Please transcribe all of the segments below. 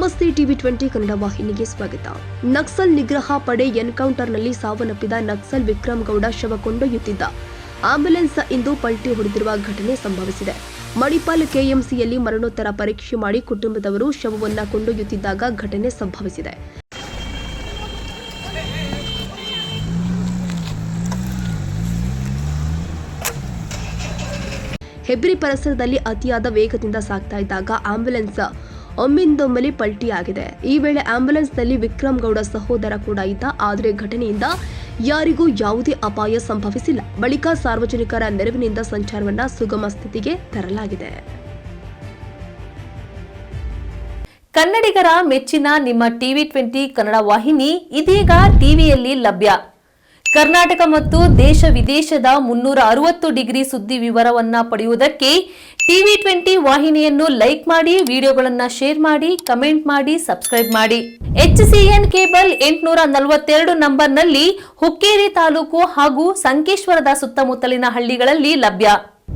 ನಮಸ್ತೆ ಟಿವಿ20 ಕನ್ನಡ ವಾಹಿನಿಗೆ ಸ್ವಾಗತ. ನಕ್ಸಲ್ ನಿಗ್ರಹ ಪಡೆ ಎನ್ಕೌಂಟರ್ನಲ್ಲಿ ಸಾವನ್ನಪ್ಪಿದ ನಕ್ಸಲ್ ವಿಕ್ರಮ್ ಗೌಡ ಶವ ಕೊಂಡೊಯ್ಯುತ್ತಿದ್ದ ಆಂಬ್ಯುಲೆನ್ಸ್ ಇಂದು ಪಲ್ಟಿ ಹೊಡೆದಿರುವ ಘಟನೆ ಸಂಭವಿಸಿದೆ. ಮಣಿಪಾಲ್ ಕೆಎಂಸಿಯಲ್ಲಿ ಮರಣೋತ್ತರ ಪರೀಕ್ಷೆ ಮಾಡಿ ಕುಟುಂಬದವರು ಶವವನ್ನು ಕೊಂಡೊಯ್ಯುತ್ತಿದ್ದಾಗ ಘಟನೆ ಸಂಭವಿಸಿದೆ. ಹೆಬ್ರಿ ಪರಿಸರದಲ್ಲಿ ಅತಿಯಾದ ವೇಗದಿಂದ ಸಾಗ್ತಾ ಇದ್ದಾಗ ಆಂಬ್ಯುಲೆನ್ಸ್ ಒಮ್ಮಿಂದೊಮ್ಮೆಲೆ ಪಲ್ಟಿಯಾಗಿದೆ. ಈ ವೇಳೆ ಆಂಬ್ಯುಲೆನ್ಸ್ನಲ್ಲಿ ವಿಕ್ರಮ್ ಗೌಡ ಸಹೋದರ ಕೂಡ ಇದ್ದ. ಆದರೆ ಘಟನೆಯಿಂದ ಯಾರಿಗೂ ಯಾವುದೇ ಅಪಾಯ ಸಂಭವಿಸಿಲ್ಲ. ಬಳಿಕ ಸಾರ್ವಜನಿಕರ ನೆರವಿನಿಂದ ಸಂಚಾರವನ್ನ ಸುಗಮ ಸ್ಥಿತಿಗೆ ತರಲಾಗಿದೆ. ಕನ್ನಡಿಗರ ಮೆಚ್ಚಿನ ನಿಮ್ಮ ಟಿವಿ20 ಕನ್ನಡ ವಾಹಿನಿ ಇದೀಗ ಟಿವಿಯಲ್ಲಿ ಲಭ್ಯ. ಕರ್ನಾಟಕ ಮತ್ತು ದೇಶ ವಿದೇಶದ 360 ಡಿಗ್ರಿ ಸುದ್ದಿ ವಿವರವನ್ನ ಪಡೆಯುವುದಕ್ಕೆ ಟಿವಿ20 ವಾಹಿನಿಯನ್ನು ಲೈಕ್ ಮಾಡಿ, ವಿಡಿಯೋಗಳನ್ನು ಶೇರ್ ಮಾಡಿ, ಕಮೆಂಟ್ ಮಾಡಿ, ಸಬ್ಸ್ಕ್ರೈಬ್ ಮಾಡಿ. HCN ಕೇಬಲ್ 842 ನಂಬರ್ನಲ್ಲಿ ಹುಕ್ಕೇರಿ ತಾಲೂಕು ಹಾಗೂ ಸಂಕೇಶ್ವರದ ಸುತ್ತಮುತ್ತಲಿನ ಹಳ್ಳಿಗಳಲ್ಲಿ ಲಭ್ಯ.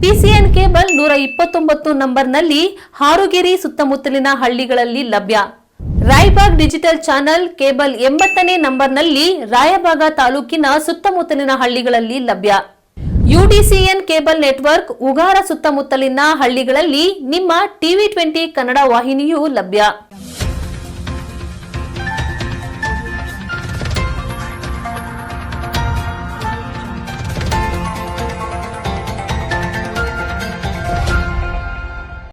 PCN ಕೇಬಲ್ 129 ನಂಬರ್ನಲ್ಲಿ ಹಾರುಗೆರೆ ಸುತ್ತಮುತ್ತಲಿನ ಹಳ್ಳಿಗಳಲ್ಲಿ ಲಭ್ಯ. ರಾಯಬಾಗ್ ಡಿಜಿಟಲ್ ಚಾನೆಲ್ ಕೇಬಲ್ 80ನೇ ನಂಬರ್ನಲ್ಲಿ ರಾಯಬಾಗ ತಾಲೂಕಿನ ಸುತ್ತಮುತ್ತಲಿನ ಹಳ್ಳಿಗಳಲ್ಲಿ ಲಭ್ಯ. UDCN ಕೇಬಲ್ ನೆಟ್ವರ್ಕ್ ಉಗಾರ ಸುತ್ತಮುತ್ತಲಿನ ಹಳ್ಳಿಗಳಲ್ಲಿ ನಿಮ್ಮ ಟಿವಿ20 ಕನ್ನಡ ವಾಹಿನಿಯೂ ಲಭ್ಯ.